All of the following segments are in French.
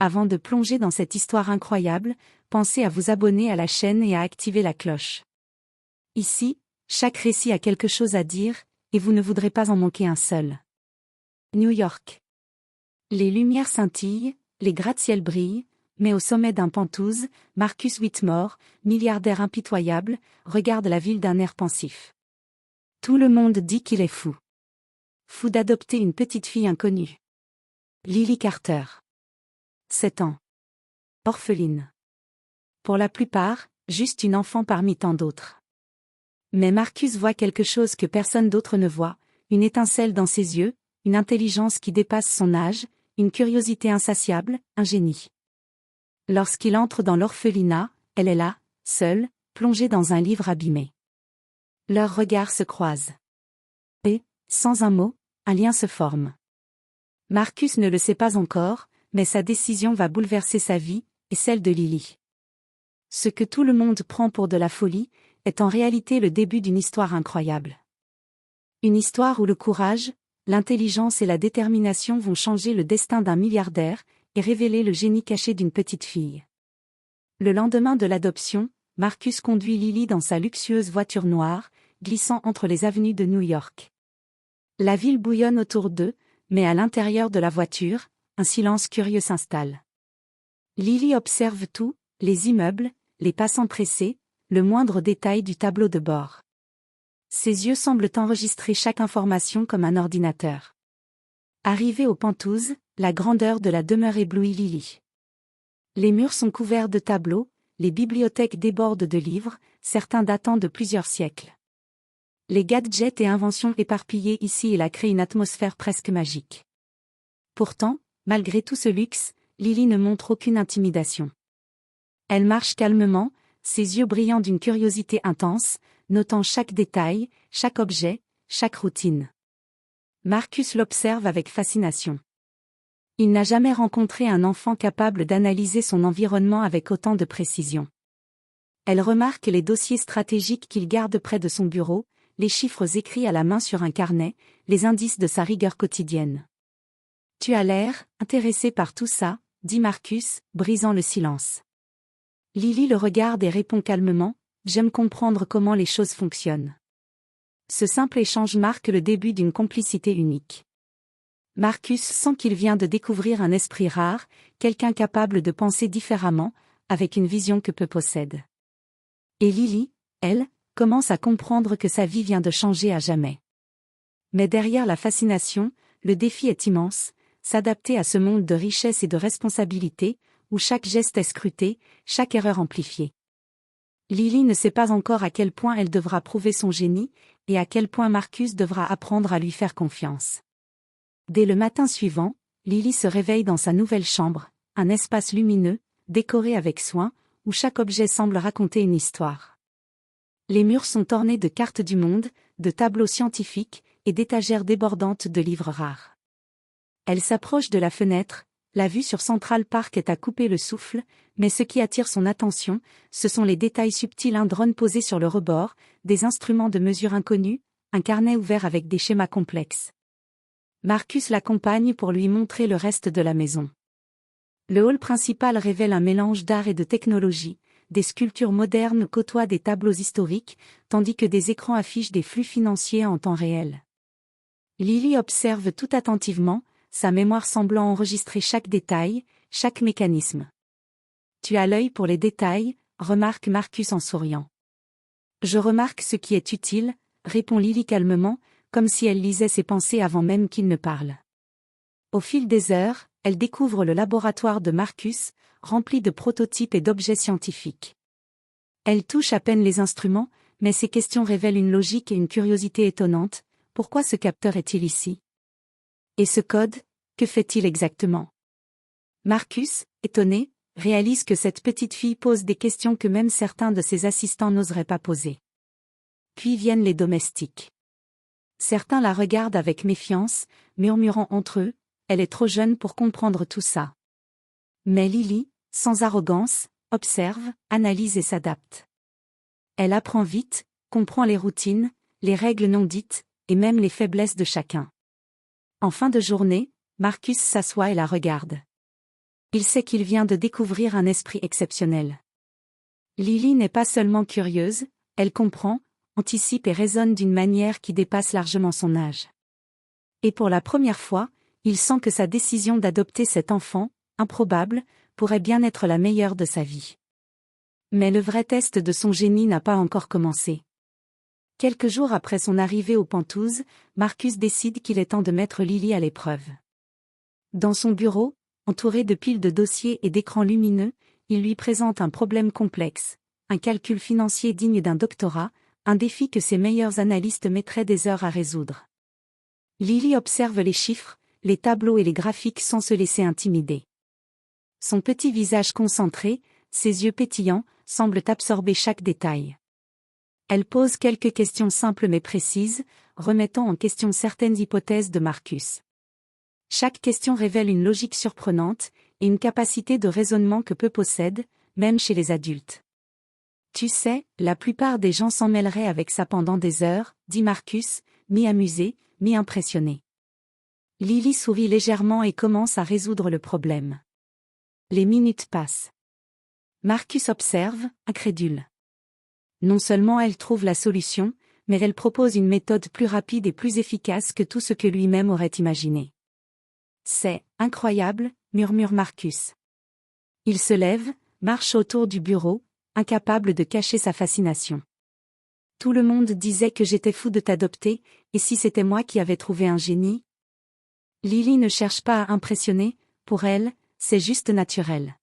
Avant de plonger dans cette histoire incroyable, pensez à vous abonner à la chaîne et à activer la cloche. Ici, chaque récit a quelque chose à dire, et vous ne voudrez pas en manquer un seul. New York. Les lumières scintillent, les gratte-ciels brillent, mais au sommet d'un pentouse, Marcus Whitmore, milliardaire impitoyable, regarde la ville d'un air pensif. Tout le monde dit qu'il est fou. Fou d'adopter une petite fille inconnue. Lily Carter. 7 ans. Orpheline. Pour la plupart, juste une enfant parmi tant d'autres. Mais Marcus voit quelque chose que personne d'autre ne voit, une étincelle dans ses yeux, une intelligence qui dépasse son âge, une curiosité insatiable, un génie. Lorsqu'il entre dans l'orphelinat, elle est là, seule, plongée dans un livre abîmé. Leurs regards se croisent. Et, sans un mot, un lien se forme. Marcus ne le sait pas encore, mais sa décision va bouleverser sa vie, et celle de Lily. Ce que tout le monde prend pour de la folie, est en réalité le début d'une histoire incroyable. Une histoire où le courage, l'intelligence et la détermination vont changer le destin d'un milliardaire, et révéler le génie caché d'une petite fille. Le lendemain de l'adoption, Marcus conduit Lily dans sa luxueuse voiture noire, glissant entre les avenues de New York. La ville bouillonne autour d'eux, mais à l'intérieur de la voiture, un silence curieux s'installe. Lily observe tout, les immeubles, les passants pressés, le moindre détail du tableau de bord. Ses yeux semblent enregistrer chaque information comme un ordinateur. Arrivée au pentouse, la grandeur de la demeure éblouit Lily. Les murs sont couverts de tableaux, les bibliothèques débordent de livres, certains datant de plusieurs siècles. Les gadgets et inventions éparpillés ici et là créent une atmosphère presque magique. Pourtant, malgré tout ce luxe, Lily ne montre aucune intimidation. Elle marche calmement, ses yeux brillant d'une curiosité intense, notant chaque détail, chaque objet, chaque routine. Marcus l'observe avec fascination. Il n'a jamais rencontré un enfant capable d'analyser son environnement avec autant de précision. Elle remarque les dossiers stratégiques qu'il garde près de son bureau, les chiffres écrits à la main sur un carnet, les indices de sa rigueur quotidienne. « Tu as l'air intéressé par tout ça », dit Marcus, brisant le silence. Lily le regarde et répond calmement, « J'aime comprendre comment les choses fonctionnent. » Ce simple échange marque le début d'une complicité unique. Marcus sent qu'il vient de découvrir un esprit rare, quelqu'un capable de penser différemment, avec une vision que peu possède. Et Lily, elle, commence à comprendre que sa vie vient de changer à jamais. Mais derrière la fascination, le défi est immense, s'adapter à ce monde de richesse et de responsabilité, où chaque geste est scruté, chaque erreur amplifiée. Lily ne sait pas encore à quel point elle devra prouver son génie, et à quel point Marcus devra apprendre à lui faire confiance. Dès le matin suivant, Lily se réveille dans sa nouvelle chambre, un espace lumineux, décoré avec soin, où chaque objet semble raconter une histoire. Les murs sont ornés de cartes du monde, de tableaux scientifiques, et d'étagères débordantes de livres rares. Elle s'approche de la fenêtre, la vue sur Central Park est à couper le souffle, mais ce qui attire son attention, ce sont les détails subtils, un drone posé sur le rebord, des instruments de mesure inconnus, un carnet ouvert avec des schémas complexes. Marcus l'accompagne pour lui montrer le reste de la maison. Le hall principal révèle un mélange d'art et de technologie, des sculptures modernes côtoient des tableaux historiques, tandis que des écrans affichent des flux financiers en temps réel. Lily observe tout attentivement, sa mémoire semblant enregistrer chaque détail, chaque mécanisme. « Tu as l'œil pour les détails », remarque Marcus en souriant. « Je remarque ce qui est utile », répond Lily calmement, comme si elle lisait ses pensées avant même qu'il ne parle. Au fil des heures, elle découvre le laboratoire de Marcus, rempli de prototypes et d'objets scientifiques. Elle touche à peine les instruments, mais ses questions révèlent une logique et une curiosité étonnantes. Pourquoi ce capteur est-il ici? Et ce code, que fait-il exactement? Marcus, étonné, réalise que cette petite fille pose des questions que même certains de ses assistants n'oseraient pas poser. Puis viennent les domestiques. Certains la regardent avec méfiance, murmurant entre eux, « Elle est trop jeune pour comprendre tout ça. » Mais Lily, sans arrogance, observe, analyse et s'adapte. Elle apprend vite, comprend les routines, les règles non dites, et même les faiblesses de chacun. En fin de journée, Marcus s'assoit et la regarde. Il sait qu'il vient de découvrir un esprit exceptionnel. Lily n'est pas seulement curieuse, elle comprend, anticipe et raisonne d'une manière qui dépasse largement son âge. Et pour la première fois, il sent que sa décision d'adopter cet enfant, improbable, pourrait bien être la meilleure de sa vie. Mais le vrai test de son génie n'a pas encore commencé. Quelques jours après son arrivée aux Pentouses, Marcus décide qu'il est temps de mettre Lily à l'épreuve. Dans son bureau, entouré de piles de dossiers et d'écrans lumineux, il lui présente un problème complexe, un calcul financier digne d'un doctorat, un défi que ses meilleurs analystes mettraient des heures à résoudre. Lily observe les chiffres, les tableaux et les graphiques sans se laisser intimider. Son petit visage concentré, ses yeux pétillants, semblent absorber chaque détail. Elle pose quelques questions simples mais précises, remettant en question certaines hypothèses de Marcus. Chaque question révèle une logique surprenante, et une capacité de raisonnement que peu possèdent, même chez les adultes. Tu sais, la plupart des gens s'en mêleraient avec ça pendant des heures, dit Marcus, mi-amusé, mi-impressionné. Lily sourit légèrement et commence à résoudre le problème. Les minutes passent. Marcus observe, incrédule. Non seulement elle trouve la solution, mais elle propose une méthode plus rapide et plus efficace que tout ce que lui-même aurait imaginé. C'est incroyable, murmure Marcus. Il se lève, marche autour du bureau, incapable de cacher sa fascination. Tout le monde disait que j'étais fou de t'adopter, et si c'était moi qui avais trouvé un génie? Lily ne cherche pas à impressionner, pour elle, c'est juste naturel.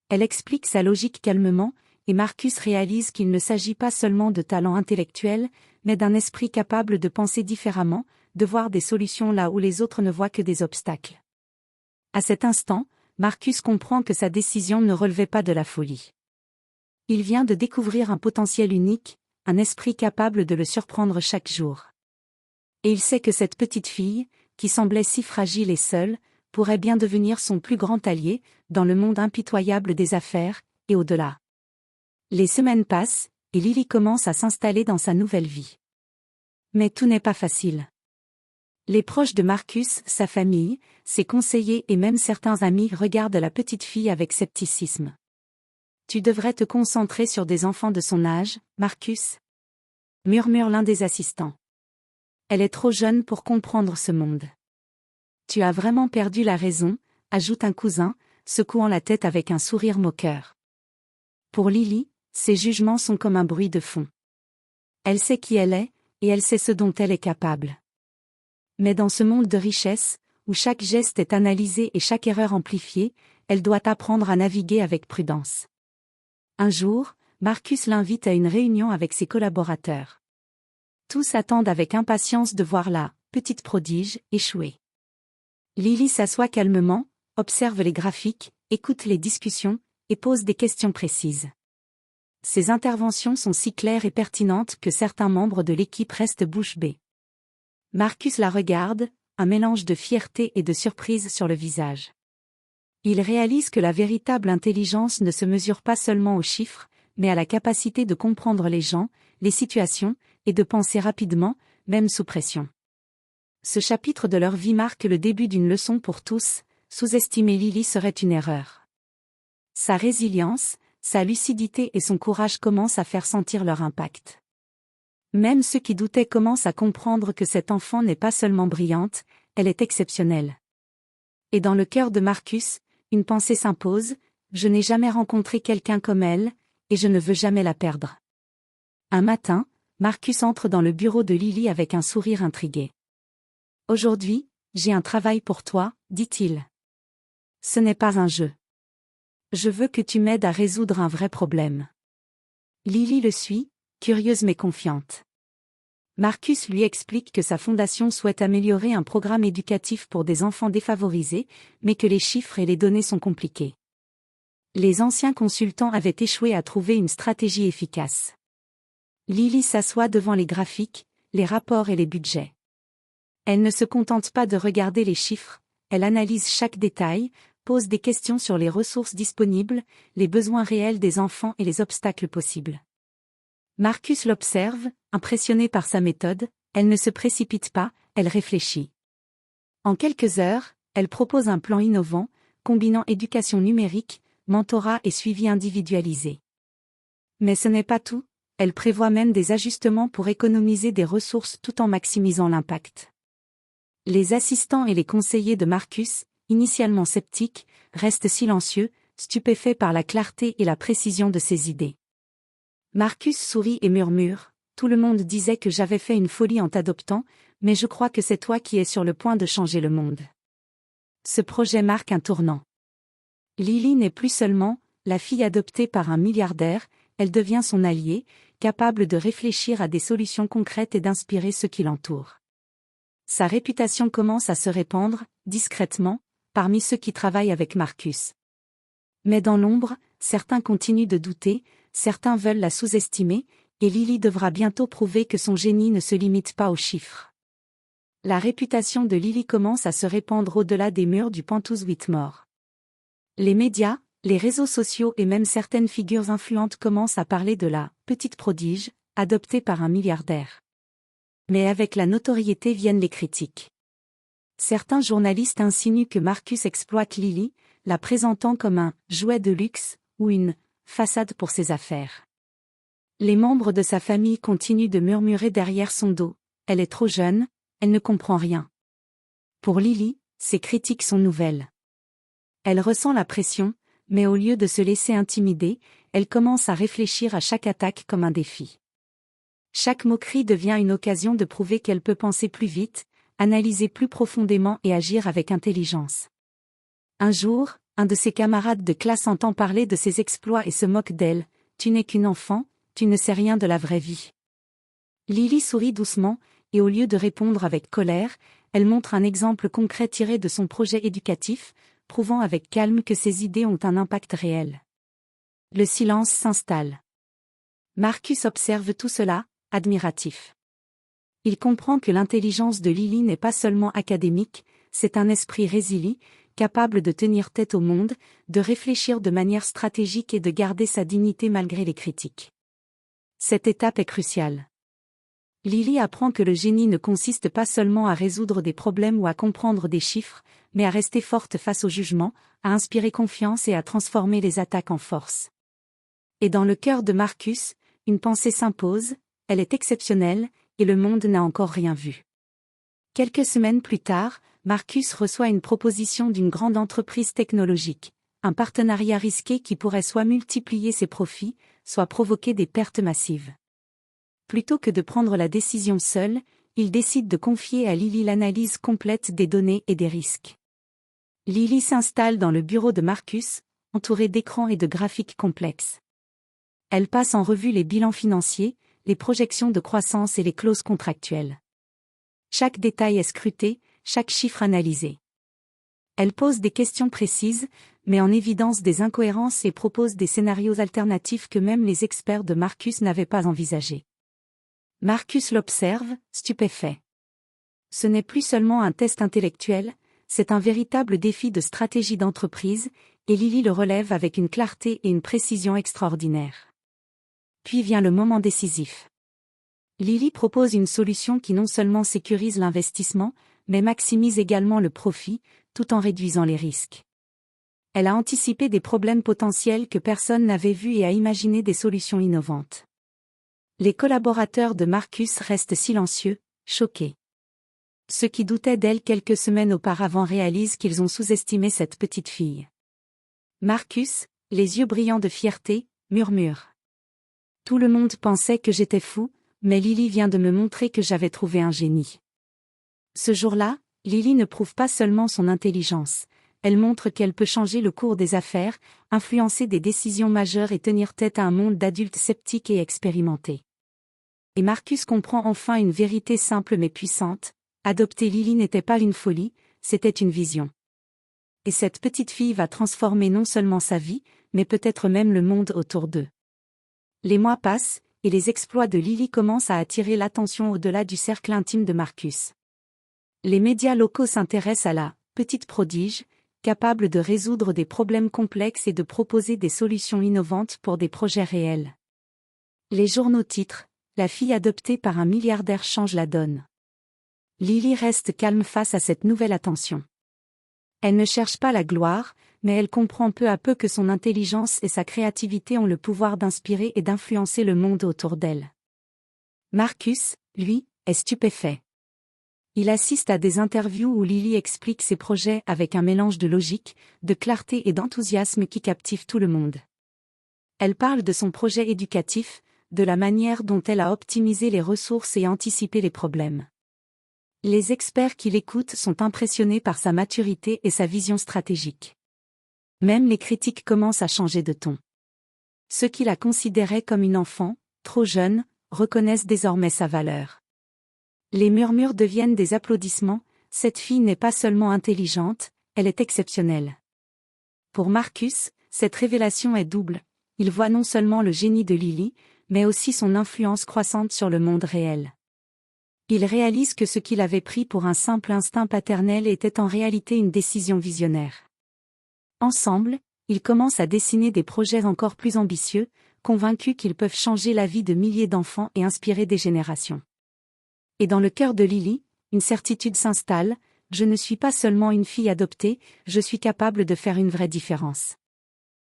Elle explique sa logique calmement, et Marcus réalise qu'il ne s'agit pas seulement de talent intellectuel, mais d'un esprit capable de penser différemment, de voir des solutions là où les autres ne voient que des obstacles. À cet instant, Marcus comprend que sa décision ne relevait pas de la folie. Il vient de découvrir un potentiel unique, un esprit capable de le surprendre chaque jour. Et il sait que cette petite fille, qui semblait si fragile et seule, pourrait bien devenir son plus grand allié, dans le monde impitoyable des affaires, et au-delà. Les semaines passent, et Lily commence à s'installer dans sa nouvelle vie. Mais tout n'est pas facile. Les proches de Marcus, sa famille, ses conseillers et même certains amis regardent la petite fille avec scepticisme. Tu devrais te concentrer sur des enfants de son âge, Marcus, murmure l'un des assistants. Elle est trop jeune pour comprendre ce monde. Tu as vraiment perdu la raison, ajoute un cousin, secouant la tête avec un sourire moqueur. Pour Lily, ses jugements sont comme un bruit de fond. Elle sait qui elle est, et elle sait ce dont elle est capable. Mais dans ce monde de richesse, où chaque geste est analysé et chaque erreur amplifiée, elle doit apprendre à naviguer avec prudence. Un jour, Marcus l'invite à une réunion avec ses collaborateurs. Tous attendent avec impatience de voir la petite prodige échouer. Lily s'assoit calmement, observe les graphiques, écoute les discussions, et pose des questions précises. Ses interventions sont si claires et pertinentes que certains membres de l'équipe restent bouche bée. Marcus la regarde, un mélange de fierté et de surprise sur le visage. Il réalise que la véritable intelligence ne se mesure pas seulement aux chiffres, mais à la capacité de comprendre les gens, les situations, et de penser rapidement, même sous pression. Ce chapitre de leur vie marque le début d'une leçon pour tous, sous-estimer Lily serait une erreur. Sa résilience, sa lucidité et son courage commencent à faire sentir leur impact. Même ceux qui doutaient commencent à comprendre que cette enfant n'est pas seulement brillante, elle est exceptionnelle. Et dans le cœur de Marcus, une pensée s'impose, je n'ai jamais rencontré quelqu'un comme elle, et je ne veux jamais la perdre. Un matin, Marcus entre dans le bureau de Lily avec un sourire intrigué. Aujourd'hui, j'ai un travail pour toi, dit-il. Ce n'est pas un jeu. Je veux que tu m'aides à résoudre un vrai problème. Lily le suit, curieuse mais confiante. Marcus lui explique que sa fondation souhaite améliorer un programme éducatif pour des enfants défavorisés, mais que les chiffres et les données sont compliqués. Les anciens consultants avaient échoué à trouver une stratégie efficace. Lily s'assoit devant les graphiques, les rapports et les budgets. Elle ne se contente pas de regarder les chiffres, elle analyse chaque détail, pose des questions sur les ressources disponibles, les besoins réels des enfants et les obstacles possibles. Marcus l'observe, impressionné par sa méthode, elle ne se précipite pas, elle réfléchit. En quelques heures, elle propose un plan innovant, combinant éducation numérique, mentorat et suivi individualisé. Mais ce n'est pas tout, elle prévoit même des ajustements pour économiser des ressources tout en maximisant l'impact. Les assistants et les conseillers de Marcus, initialement sceptiques, restent silencieux, stupéfaits par la clarté et la précision de ses idées. Marcus sourit et murmure, « Tout le monde disait que j'avais fait une folie en t'adoptant, mais je crois que c'est toi qui es sur le point de changer le monde. » Ce projet marque un tournant. Lily n'est plus seulement la fille adoptée par un milliardaire, elle devient son allié, capable de réfléchir à des solutions concrètes et d'inspirer ceux qui l'entourent. Sa réputation commence à se répandre, discrètement, parmi ceux qui travaillent avec Marcus. Mais dans l'ombre, certains continuent de douter, certains veulent la sous-estimer, et Lily devra bientôt prouver que son génie ne se limite pas aux chiffres. La réputation de Lily commence à se répandre au-delà des murs du Penthouse Whitmore. Les médias, les réseaux sociaux et même certaines figures influentes commencent à parler de la « petite prodige » adoptée par un milliardaire. Mais avec la notoriété viennent les critiques. Certains journalistes insinuent que Marcus exploite Lily, la présentant comme un « jouet de luxe » ou une « façade pour ses affaires ». Les membres de sa famille continuent de murmurer derrière son dos « Elle est trop jeune, elle ne comprend rien ». Pour Lily, ces critiques sont nouvelles. Elle ressent la pression, mais au lieu de se laisser intimider, elle commence à réfléchir à chaque attaque comme un défi. Chaque moquerie devient une occasion de prouver qu'elle peut penser plus vite, analyser plus profondément et agir avec intelligence. Un jour, un de ses camarades de classe entend parler de ses exploits et se moque d'elle. « Tu n'es qu'une enfant, tu ne sais rien de la vraie vie. » Lily sourit doucement, et au lieu de répondre avec colère, elle montre un exemple concret tiré de son projet éducatif, prouvant avec calme que ses idées ont un impact réel. Le silence s'installe. Marcus observe tout cela, admiratif. Il comprend que l'intelligence de Lily n'est pas seulement académique, c'est un esprit résilient, capable de tenir tête au monde, de réfléchir de manière stratégique et de garder sa dignité malgré les critiques. Cette étape est cruciale. Lily apprend que le génie ne consiste pas seulement à résoudre des problèmes ou à comprendre des chiffres, mais à rester forte face au jugement, à inspirer confiance et à transformer les attaques en force. Et dans le cœur de Marcus, une pensée s'impose, elle est exceptionnelle, et le monde n'a encore rien vu. Quelques semaines plus tard, Marcus reçoit une proposition d'une grande entreprise technologique, un partenariat risqué qui pourrait soit multiplier ses profits, soit provoquer des pertes massives. Plutôt que de prendre la décision seul, il décide de confier à Lily l'analyse complète des données et des risques. Lily s'installe dans le bureau de Marcus, entourée d'écrans et de graphiques complexes. Elle passe en revue les bilans financiers, les projections de croissance et les clauses contractuelles. Chaque détail est scruté, chaque chiffre analysé. Elle pose des questions précises, met en évidence des incohérences et propose des scénarios alternatifs que même les experts de Marcus n'avaient pas envisagés. Marcus l'observe, stupéfait. Ce n'est plus seulement un test intellectuel, c'est un véritable défi de stratégie d'entreprise, et Lily le relève avec une clarté et une précision extraordinaires. Puis vient le moment décisif. Lily propose une solution qui non seulement sécurise l'investissement, mais maximise également le profit, tout en réduisant les risques. Elle a anticipé des problèmes potentiels que personne n'avait vus et a imaginé des solutions innovantes. Les collaborateurs de Marcus restent silencieux, choqués. Ceux qui doutaient d'elle quelques semaines auparavant réalisent qu'ils ont sous-estimé cette petite fille. Marcus, les yeux brillants de fierté, murmure. « Tout le monde pensait que j'étais fou, mais Lily vient de me montrer que j'avais trouvé un génie. » Ce jour-là, Lily ne prouve pas seulement son intelligence, elle montre qu'elle peut changer le cours des affaires, influencer des décisions majeures et tenir tête à un monde d'adultes sceptiques et expérimentés. Et Marcus comprend enfin une vérité simple mais puissante, adopter Lily n'était pas une folie, c'était une vision. Et cette petite fille va transformer non seulement sa vie, mais peut-être même le monde autour d'eux. Les mois passent, et les exploits de Lily commencent à attirer l'attention au-delà du cercle intime de Marcus. Les médias locaux s'intéressent à la « petite prodige », capable de résoudre des problèmes complexes et de proposer des solutions innovantes pour des projets réels. Les journaux titrent « La fille adoptée par un milliardaire change la donne ». Lily reste calme face à cette nouvelle attention. Elle ne cherche pas la gloire, mais elle comprend peu à peu que son intelligence et sa créativité ont le pouvoir d'inspirer et d'influencer le monde autour d'elle. Marcus, lui, est stupéfait. Il assiste à des interviews où Lily explique ses projets avec un mélange de logique, de clarté et d'enthousiasme qui captive tout le monde. Elle parle de son projet éducatif, de la manière dont elle a optimisé les ressources et anticipé les problèmes. Les experts qui l'écoutent sont impressionnés par sa maturité et sa vision stratégique. Même les critiques commencent à changer de ton. Ceux qui la considéraient comme une enfant, trop jeune, reconnaissent désormais sa valeur. Les murmures deviennent des applaudissements, cette fille n'est pas seulement intelligente, elle est exceptionnelle. Pour Marcus, cette révélation est double, il voit non seulement le génie de Lily, mais aussi son influence croissante sur le monde réel. Il réalise que ce qu'il avait pris pour un simple instinct paternel était en réalité une décision visionnaire. Ensemble, ils commencent à dessiner des projets encore plus ambitieux, convaincus qu'ils peuvent changer la vie de milliers d'enfants et inspirer des générations. Et dans le cœur de Lily, une certitude s'installe, je ne suis pas seulement une fille adoptée, je suis capable de faire une vraie différence.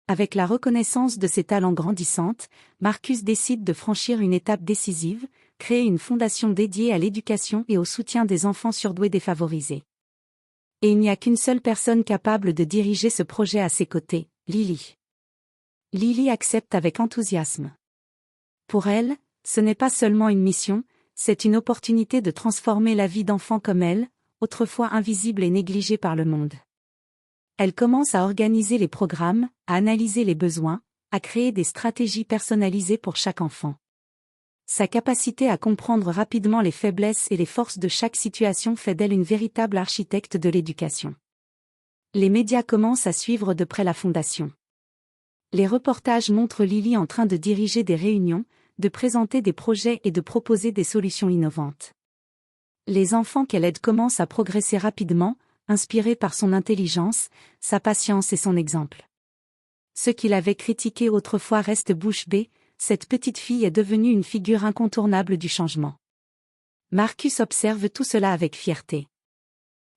Avec la reconnaissance de ses talents grandissantes, Marcus décide de franchir une étape décisive, créer une fondation dédiée à l'éducation et au soutien des enfants surdoués défavorisés. Et il n'y a qu'une seule personne capable de diriger ce projet à ses côtés, Lily. Lily accepte avec enthousiasme. Pour elle, ce n'est pas seulement une mission, c'est une opportunité de transformer la vie d'enfants comme elle, autrefois invisibles et négligés par le monde. Elle commence à organiser les programmes, à analyser les besoins, à créer des stratégies personnalisées pour chaque enfant. Sa capacité à comprendre rapidement les faiblesses et les forces de chaque situation fait d'elle une véritable architecte de l'éducation. Les médias commencent à suivre de près la fondation. Les reportages montrent Lily en train de diriger des réunions, de présenter des projets et de proposer des solutions innovantes. Les enfants qu'elle aide commencent à progresser rapidement, inspirés par son intelligence, sa patience et son exemple. Ceux qui l'avaient critiquée autrefois restent bouche bée, cette petite fille est devenue une figure incontournable du changement. Marcus observe tout cela avec fierté.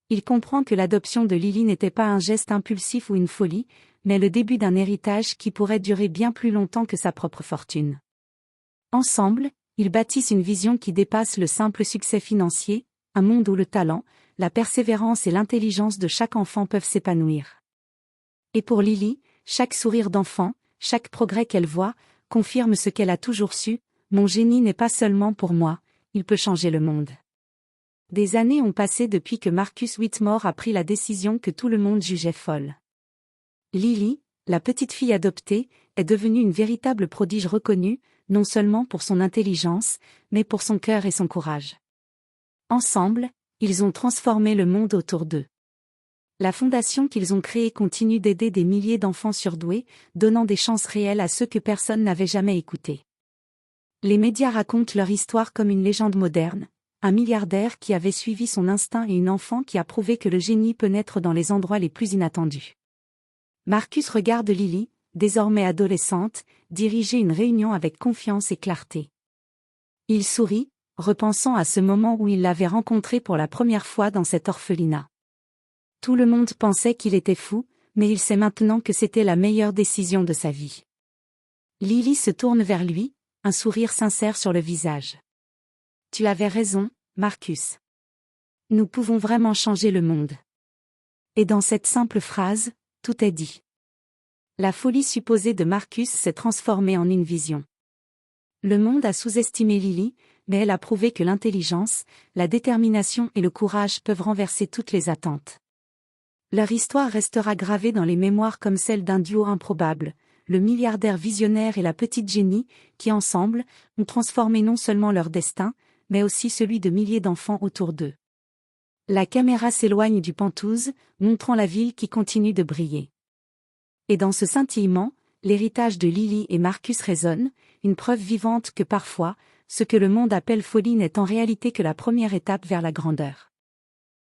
Il comprend que l'adoption de Lily n'était pas un geste impulsif ou une folie, mais le début d'un héritage qui pourrait durer bien plus longtemps que sa propre fortune. Ensemble, ils bâtissent une vision qui dépasse le simple succès financier, un monde où le talent, la persévérance et l'intelligence de chaque enfant peuvent s'épanouir. Et pour Lily, chaque sourire d'enfant, chaque progrès qu'elle voit, confirme ce qu'elle a toujours su, mon génie n'est pas seulement pour moi, il peut changer le monde. Des années ont passé depuis que Marcus Whitmore a pris la décision que tout le monde jugeait folle. Lily, la petite fille adoptée, est devenue une véritable prodige reconnue, non seulement pour son intelligence, mais pour son cœur et son courage. Ensemble, ils ont transformé le monde autour d'eux. La fondation qu'ils ont créée continue d'aider des milliers d'enfants surdoués, donnant des chances réelles à ceux que personne n'avait jamais écoutés. Les médias racontent leur histoire comme une légende moderne, un milliardaire qui avait suivi son instinct et une enfant qui a prouvé que le génie peut naître dans les endroits les plus inattendus. Marcus regarde Lily, désormais adolescente, diriger une réunion avec confiance et clarté. Il sourit, repensant à ce moment où il l'avait rencontrée pour la première fois dans cet orphelinat. Tout le monde pensait qu'il était fou, mais il sait maintenant que c'était la meilleure décision de sa vie. Lily se tourne vers lui, un sourire sincère sur le visage. « Tu avais raison, Marcus. Nous pouvons vraiment changer le monde. » Et dans cette simple phrase, tout est dit. La folie supposée de Marcus s'est transformée en une vision. Le monde a sous-estimé Lily, mais elle a prouvé que l'intelligence, la détermination et le courage peuvent renverser toutes les attentes. Leur histoire restera gravée dans les mémoires comme celle d'un duo improbable, le milliardaire visionnaire et la petite génie, qui ensemble, ont transformé non seulement leur destin, mais aussi celui de milliers d'enfants autour d'eux. La caméra s'éloigne du Penthouse, montrant la ville qui continue de briller. Et dans ce scintillement, l'héritage de Lily et Marcus résonne, une preuve vivante que parfois, ce que le monde appelle folie n'est en réalité que la première étape vers la grandeur.